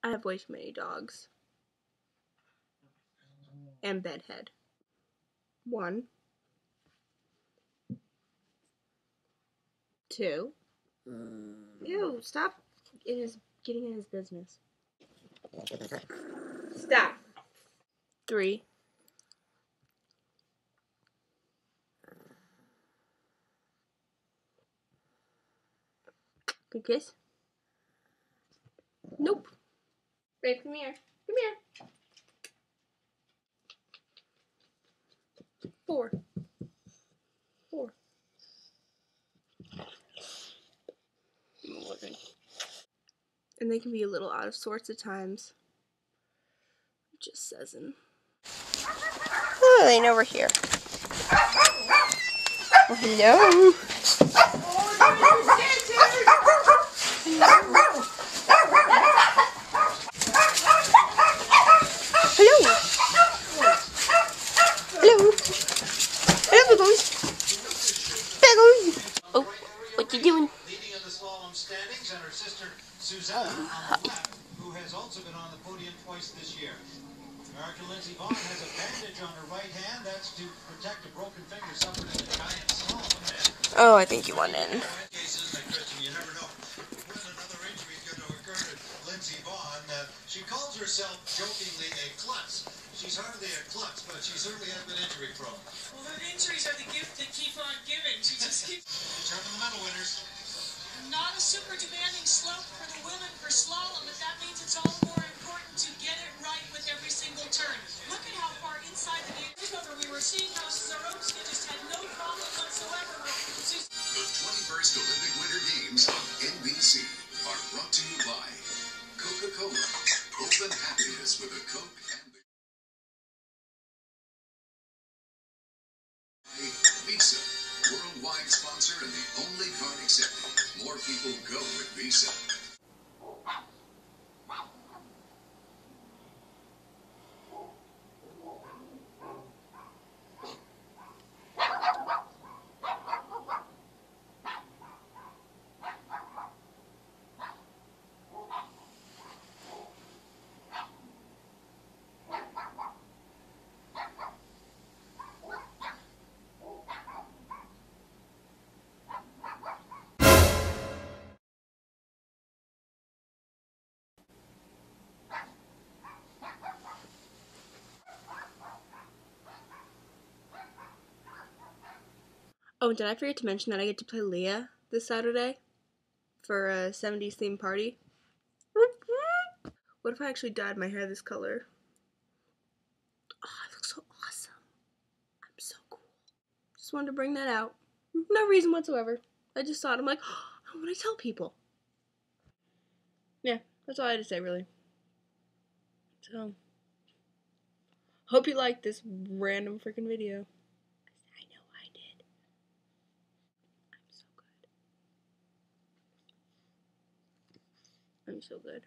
I have way too many dogs. And bedhead. 1, 2. Ew, stop. It is getting in his business. Stop. 3. Good kiss. Nope. Babe, come here. Come here. 4. 4. I'm looking. And they can be a little out of sorts at times. Just says'in'. Oh, they ain't over here. Oh, hello. Hello. Hello. Hello, Biggles. Biggles. Oh, what you doing? Leading in the slalom standings, and her sister Susanna on the left, who has also been on the podium twice this year. American Lindsey Vonn has a bandage on her right hand. That's to protect a broken finger suffered in a giant slalom. Oh, I think you went in. You never know when another injury is going to occur to Lindsey Vonn. She calls herself jokingly a klutz. She's hardly a klutz, but she certainly has been injury prone. Well, her injuries are the gift that keep on giving. She just keeps. Determine the medal winners. Not a super demanding slope for the women for slalom, but that means it's all the more important to get it right with every single turn. Look at how far inside the game we were seeing how Zarowska just had no problem whatsoever. The 21st Olympic Winter Games on NBC are brought to you by Coca-Cola. Open happiness with a Coke and Visa, worldwide sponsor and the only card accepted. More people go with Visa. Oh, did I forget to mention that I get to play Leah this Saturday for a 70s themed party? What if I actually dyed my hair this color? Oh, I look so awesome. I'm so cool. Just wanted to bring that out. No reason whatsoever. I just thought, I'm like, oh, I want to tell people. Yeah, that's all I had to say, really. So, hope you liked this random freaking video. I know I did. I'm so good. I'm so good.